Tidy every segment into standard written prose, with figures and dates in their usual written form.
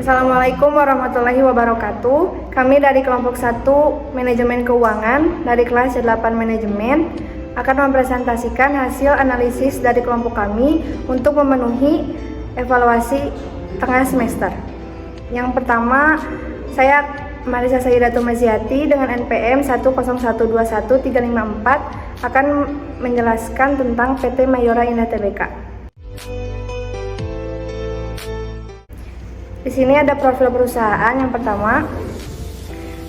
Assalamualaikum warahmatullahi wabarakatuh. Kami dari kelompok 1 Manajemen Keuangan dari kelas 8 Manajemen akan mempresentasikan hasil analisis dari kelompok kami untuk memenuhi evaluasi tengah semester. Yang pertama, saya Marisa Sayyidatul Maziati dengan NPM 101213554 akan menjelaskan tentang PT Mayora Indah Tbk. Di sini ada profil perusahaan. Yang pertama,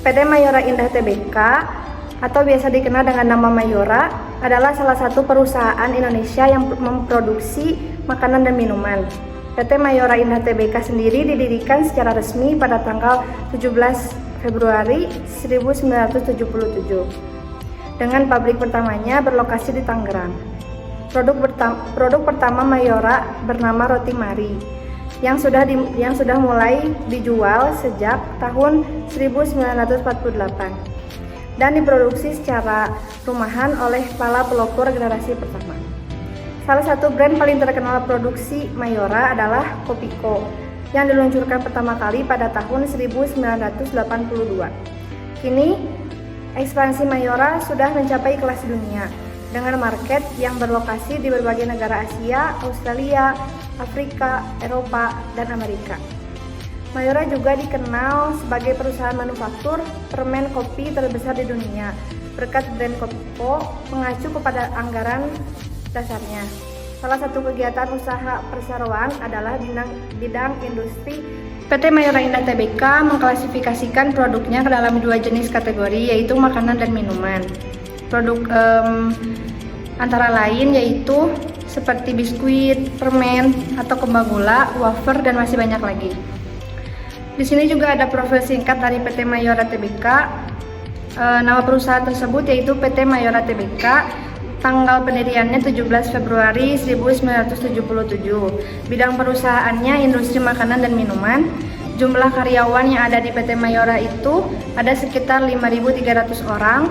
PT Mayora Indah Tbk atau biasa dikenal dengan nama Mayora adalah salah satu perusahaan Indonesia yang memproduksi makanan dan minuman. PT Mayora Indah Tbk sendiri didirikan secara resmi pada tanggal 17 Februari 1977 dengan pabrik pertamanya berlokasi di Tangerang. Produk pertama Mayora bernama Roti Mari yang sudah mulai dijual sejak tahun 1948 dan diproduksi secara rumahan oleh para pelopor generasi pertama. Salah satu brand paling terkenal produksi Mayora adalah Kopiko yang diluncurkan pertama kali pada tahun 1982. Kini ekspansi Mayora sudah mencapai kelas dunia dengan market yang berlokasi di berbagai negara Asia, Australia, Afrika, Eropa, dan Amerika. Mayora juga dikenal sebagai perusahaan manufaktur permen kopi terbesar di dunia berkat brand Kopiko mengacu kepada anggaran dasarnya. Salah satu kegiatan usaha perseroan adalah bidang industri. PT Mayora Indah Tbk mengklasifikasikan produknya ke dalam dua jenis kategori, yaitu makanan dan minuman. Produk antara lain yaitu seperti biskuit, permen, atau kembang gula, wafer, dan masih banyak lagi. Di sini juga ada profil singkat dari PT Mayora Tbk. Nama perusahaan tersebut yaitu PT Mayora Tbk. Tanggal pendiriannya 17 Februari 1977. Bidang perusahaannya industri makanan dan minuman. Jumlah karyawan yang ada di PT Mayora itu ada sekitar 5.300 orang.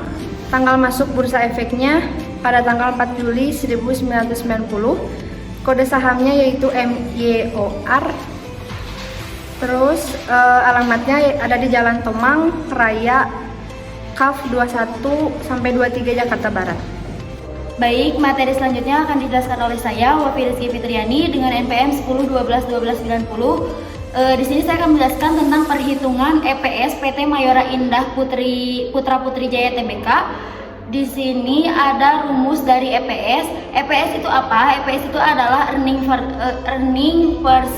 Tanggal masuk bursa efeknya pada tanggal 4 Juli 1990. Kode sahamnya yaitu MYOR. Terus alamatnya ada di Jalan Tomang Raya KAF 21-23 Jakarta Barat. Baik, materi selanjutnya akan dijelaskan oleh saya, Wafi Rizky Fitriani dengan NPM 10121290. Di sini saya akan menjelaskan tentang perhitungan EPS PT Mayora Indah Putra Putri Jaya Tbk. Di sini ada rumus dari EPS. EPS itu apa? EPS itu adalah earning per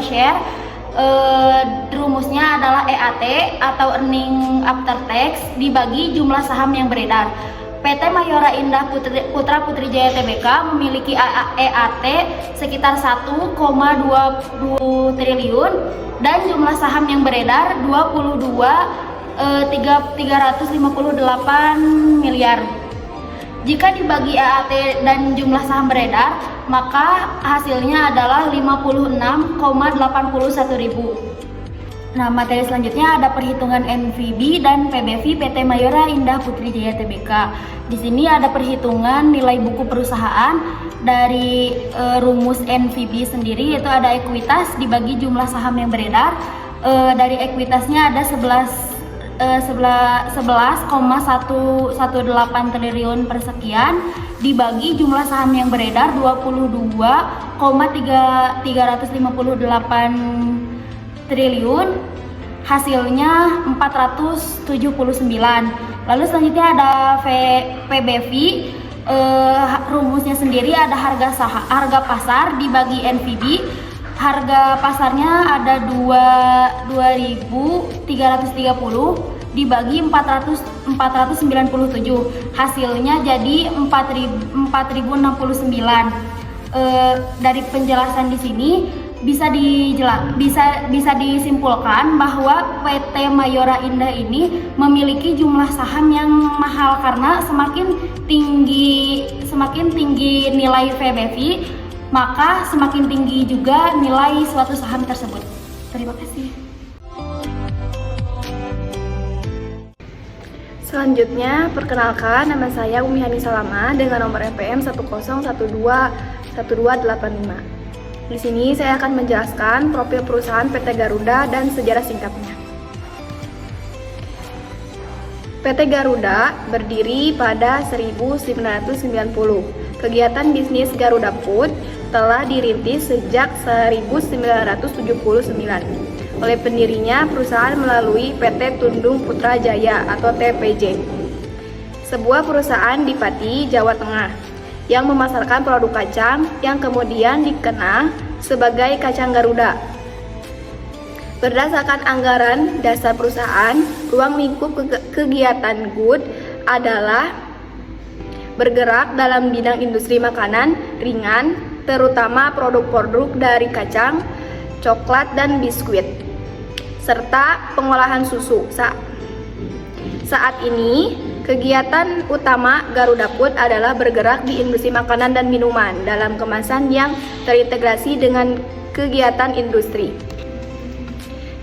share. Rumusnya adalah EAT atau earning after tax dibagi jumlah saham yang beredar. PT Mayora Indah Putra Putri Jaya Tbk memiliki EAT sekitar 1,20 triliun dan jumlah saham yang beredar 358 miliar. Jika dibagi EAT dan jumlah saham beredar, maka hasilnya adalah 56,81 ribu. Nah, materi selanjutnya ada perhitungan NVB dan PBV PT Mayora Indah Putri Jaya Tbk. Di sini ada perhitungan nilai buku perusahaan dari rumus NVB sendiri, yaitu ada ekuitas dibagi jumlah saham yang beredar. Dari ekuitasnya ada 11,118 triliun per sekian dibagi jumlah saham yang beredar 22,358 triliun, hasilnya 479. Lalu selanjutnya ada PBV. Rumusnya sendiri ada harga pasar dibagi NVB. Harga pasarnya ada 2.330 dibagi 497. Hasilnya jadi 4.069. Dari penjelasan di sini bisa disimpulkan bahwa PT Mayora Indah ini memiliki jumlah saham yang mahal karena semakin tinggi nilai PBV, maka semakin tinggi juga nilai suatu saham tersebut. Terima kasih. Selanjutnya, perkenalkan, nama saya Umi Hani Salama dengan nomor NPM 1012125. Di sini saya akan menjelaskan profil perusahaan PT Garuda dan sejarah singkatnya. PT Garuda berdiri pada 1990. Kegiatan bisnis Garuda Food telah dirintis sejak 1979. Oleh pendirinya, perusahaan melalui PT Tundung Putra Jaya atau TPJ, sebuah perusahaan di Pati, Jawa Tengah, yang memasarkan produk kacang yang kemudian dikenal sebagai kacang Garuda. Berdasarkan anggaran dasar perusahaan, ruang lingkup kegiatan GUD adalah bergerak dalam bidang industri makanan ringan, terutama produk-produk dari kacang, coklat, dan biskuit, serta pengolahan susu. Saat ini, kegiatan utama Garuda Food adalah bergerak di industri makanan dan minuman dalam kemasan yang terintegrasi dengan kegiatan industri.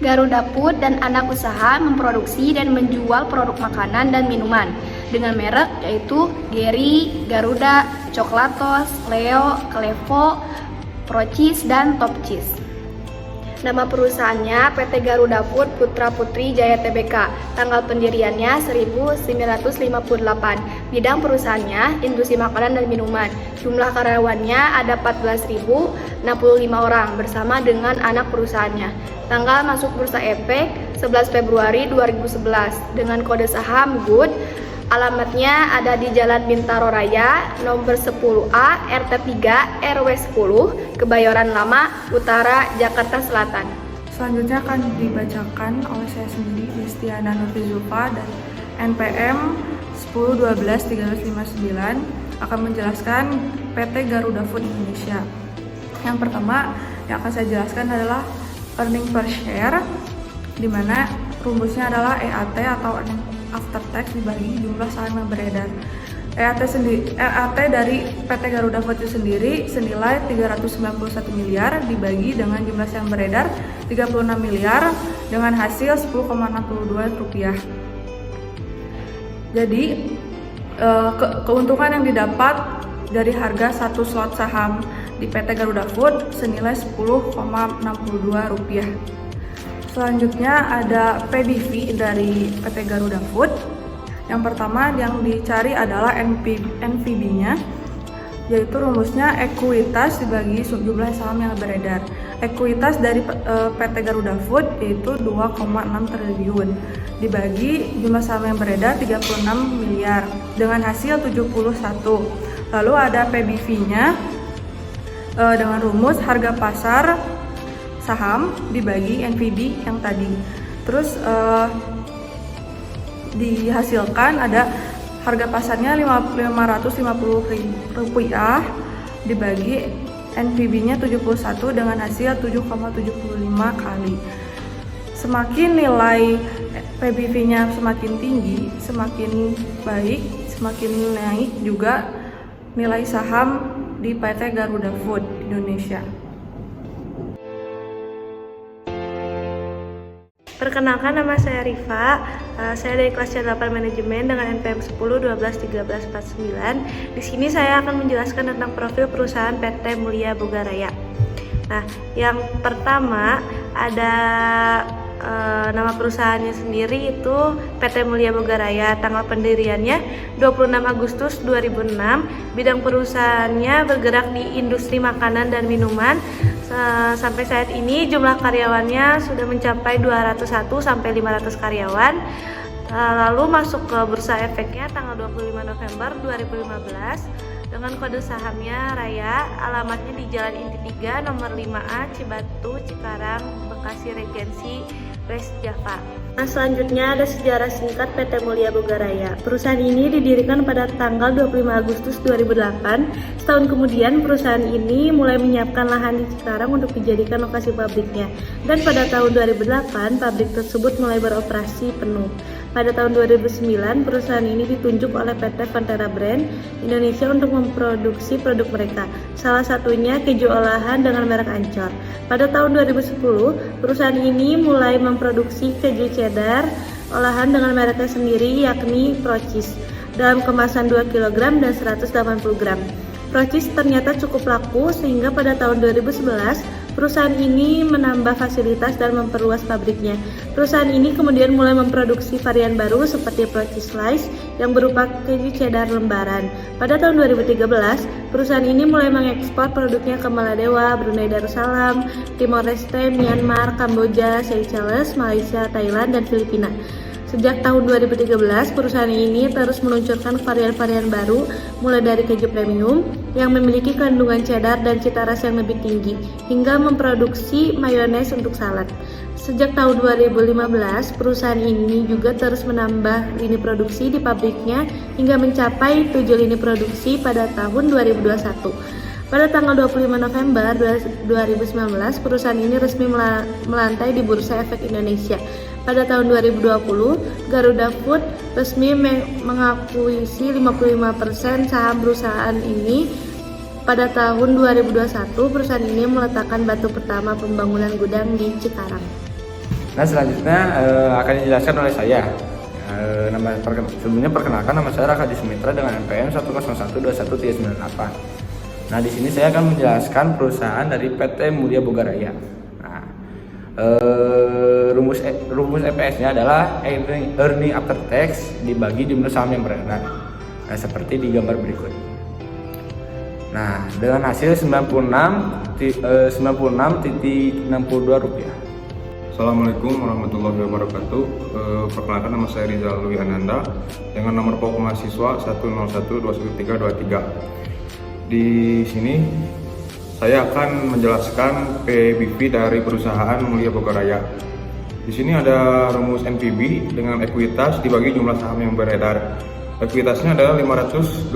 Garuda Food dan anak usaha memproduksi dan menjual produk makanan dan minuman dengan merek yaitu Geri, Garuda, Coklatos, Leo, Klevo, Procis, dan Top Cheese. Nama perusahaannya PT Garuda Food Putra Putri Jaya Tbk. Tanggal pendiriannya 1958. Bidang perusahaannya industri makanan dan minuman. Jumlah karyawannya ada 14.065 orang bersama dengan anak perusahaannya. Tanggal masuk Bursa Efek 11 Februari 2011 dengan kode saham GUD. Alamatnya ada di Jalan Bintaro Raya, nomor 10A, RT 3, RW 10, Kebayoran Lama, Utara, Jakarta Selatan. Selanjutnya akan dibacakan oleh saya sendiri, Destiana Nurfizulfa dari NPM 1012-1359 akan menjelaskan PT Garuda Food Indonesia. Yang pertama yang akan saya jelaskan adalah earning per share, di mana rumusnya adalah EAT atau earning after tax dibagi jumlah saham yang beredar. EAT dari PT Garuda Food itu sendiri senilai 391 miliar dibagi dengan jumlah saham beredar 36 miliar dengan hasil 10,62 rupiah. Jadi keuntungan yang didapat dari harga satu slot saham di PT Garuda Food senilai 10,62 rupiah. Selanjutnya ada PBV dari PT Garuda Food. Yang pertama yang dicari adalah NPV-nya, yaitu rumusnya ekuitas dibagi jumlah saham yang beredar. Ekuitas dari PT Garuda Food yaitu 2,6 triliun dibagi jumlah saham yang beredar 36 miliar dengan hasil 71. Lalu ada PBV-nya dengan rumus harga pasar saham dibagi NPV yang tadi. Terus dihasilkan ada harga pasarnya 550 rupiah dibagi NPV-nya 71 dengan hasil 7,75 kali. Semakin nilai PBV-nya semakin tinggi, semakin baik, semakin naik juga nilai saham di PT Garuda Food Indonesia. Perkenalkan, nama saya Rifa. Saya dari kelas C8 Manajemen dengan NPM 10 12 13 49. Di sini saya akan menjelaskan tentang profil perusahaan PT Mulia Boga Raya. Nah, yang pertama ada nama perusahaannya sendiri itu PT Mulia Boga Raya. Tanggal pendiriannya 26 Agustus 2006. Bidang perusahaannya bergerak di industri makanan dan minuman. Sampai saat ini jumlah karyawannya sudah mencapai 201 sampai 500 karyawan. Lalu masuk ke Bursa Efeknya tanggal 25 November 2015 dengan kode sahamnya Raya. Alamatnya di Jalan Inti 3 nomor 5A, Cibatu, Cikarang, Bekasi Regensi, West Java. Nah, selanjutnya ada sejarah singkat PT Mulia Boga Raya. Perusahaan ini didirikan pada tanggal 25 Agustus 2008. Setahun kemudian perusahaan ini mulai menyiapkan lahan di Cikarang untuk dijadikan lokasi pabriknya. Dan pada tahun 2008 pabrik tersebut mulai beroperasi penuh. Pada tahun 2009 perusahaan ini ditunjuk oleh PT Vantara Brand Indonesia untuk memproduksi produk mereka. Salah satunya keju olahan dengan merek Ancor. Pada tahun 2010 perusahaan ini mulai memproduksi keju cheddar olahan dengan mereknya sendiri yakni Procis dalam kemasan 2 kg dan 180 gram. Procis ternyata cukup laku sehingga pada tahun 2011 perusahaan ini menambah fasilitas dan memperluas pabriknya. Perusahaan ini kemudian mulai memproduksi varian baru seperti Procis Slice yang berupa keju cheddar lembaran. Pada tahun 2013, perusahaan ini mulai mengekspor produknya ke Maladewa, Brunei Darussalam, Timor Leste, Myanmar, Kamboja, Seychelles, Malaysia, Thailand, dan Filipina. Sejak tahun 2013, perusahaan ini terus meluncurkan varian-varian baru mulai dari keju premium yang memiliki kandungan cheddar dan cita rasa yang lebih tinggi, hingga memproduksi mayones untuk salad. Sejak tahun 2015, perusahaan ini juga terus menambah lini produksi di pabriknya hingga mencapai 7 lini produksi pada tahun 2021. Pada tanggal 25 November 2019, perusahaan ini resmi melantai di Bursa Efek Indonesia. Pada tahun 2020, Garuda Food resmi mengakuisisi 55% saham perusahaan ini. Pada tahun 2021, perusahaan ini meletakkan batu pertama pembangunan gudang di Cikarang. Nah, selanjutnya akan dijelaskan oleh saya. Sebelumnya perkenalkan, nama saya Raka Dismitra dengan NPM 1012138. Nah, di sini saya akan menjelaskan perusahaan dari PT Mulia Boga Raya. Nah, rumus EPS-nya adalah earning after tax dibagi jumlah saham yang beredar. Nah, seperti di gambar berikut. Nah, dengan hasil 96,62 rupiah. Assalamualaikum warahmatullahi wabarakatuh. Perkenalkan, nama saya Rizal Lui Ananda dengan nomor pokok mahasiswa 101211323. Di sini saya akan menjelaskan PBV dari perusahaan Mulia Boga Raya. Di sini ada rumus NPV dengan ekuitas dibagi jumlah saham yang beredar. Ekuitasnya adalah 585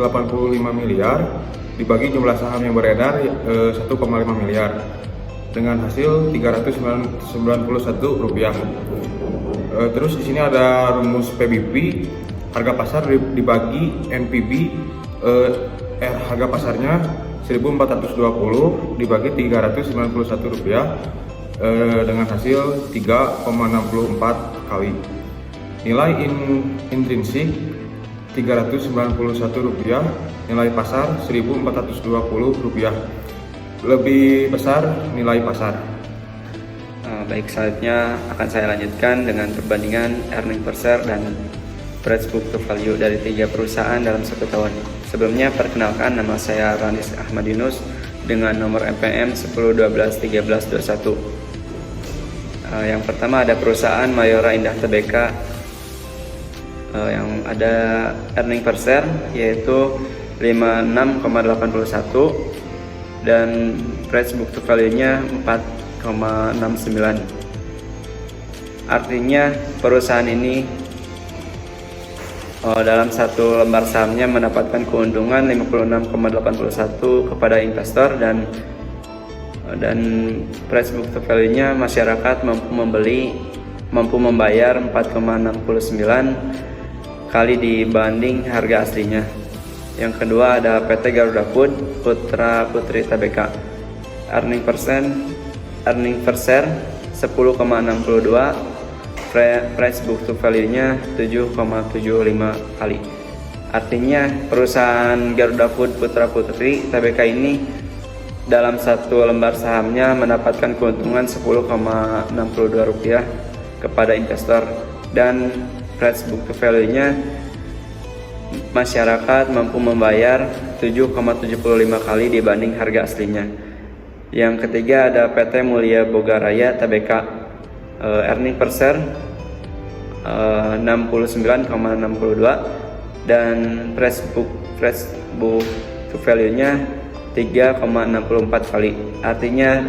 miliar dibagi jumlah saham yang beredar 1,5 miliar dengan hasil 391 rupiah. Terus di sini ada rumus PBV, harga pasar dibagi NPV, harga pasarnya 1.420 dibagi 391 rupiah dengan hasil 3,64 kali. Nilai intrinsik 391 rupiah, nilai pasar 1.420 rupiah. Lebih besar nilai pasar. Baik, selanjutnya akan saya lanjutkan dengan perbandingan earning per share dan price book to value dari 3 perusahaan dalam 1 tahun. Sebelumnya perkenalkan, nama saya Ranis Ahmad Yunus dengan nomor MPM 10121321. Yang pertama ada perusahaan Mayora Indah Tbk yang ada earning per share yaitu 56,81 dan price book to value-nya 4,69. Artinya perusahaan ini dalam 1 lembar sahamnya mendapatkan keuntungan 56,81 kepada investor dan price book to value-nya masyarakat mampu membayar 4,69 kali dibanding harga aslinya. Yang kedua ada PT Garuda Food Putra Putri Tbk. Earning per share 10,62, price book to value-nya 7,75 kali. Artinya perusahaan Garuda Food Putra Putri Tbk ini dalam 1 lembar sahamnya mendapatkan keuntungan 10,62 rupiah kepada investor dan price book to value-nya masyarakat mampu membayar 7,75 kali dibanding harga aslinya. Yang ketiga ada PT Mulia Boga Raya Tbk. Earning per share 69,62 dan price book to value-nya 3,64 kali. Artinya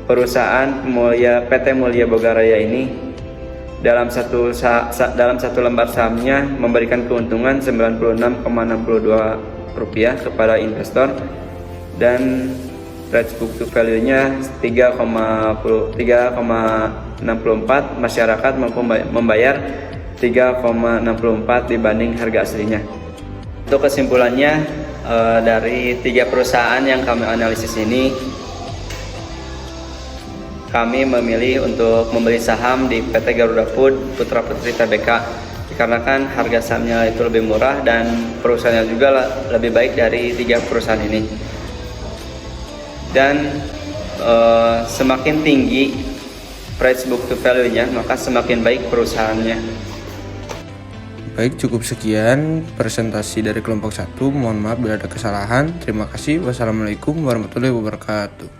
perusahaan PT Mulia Boga Raya ini dalam satu lembar sahamnya memberikan keuntungan 96,62 rupiah kepada investor dan price book to value-nya 3,64, masyarakat mampu membayar 3,64 dibanding harga aslinya. Untuk kesimpulannya, dari 3 perusahaan yang kami analisis ini, kami memilih untuk membeli saham di PT Garuda Food Putra Putri Tbk dikarenakan harga sahamnya itu lebih murah dan perusahaannya juga lebih baik dari 3 perusahaan ini. Dan semakin tinggi price book to value-nya, maka semakin baik perusahaannya. Baik, cukup sekian presentasi dari kelompok 1. Mohon maaf bila ada kesalahan. Terima kasih. Wassalamualaikum warahmatullahi wabarakatuh.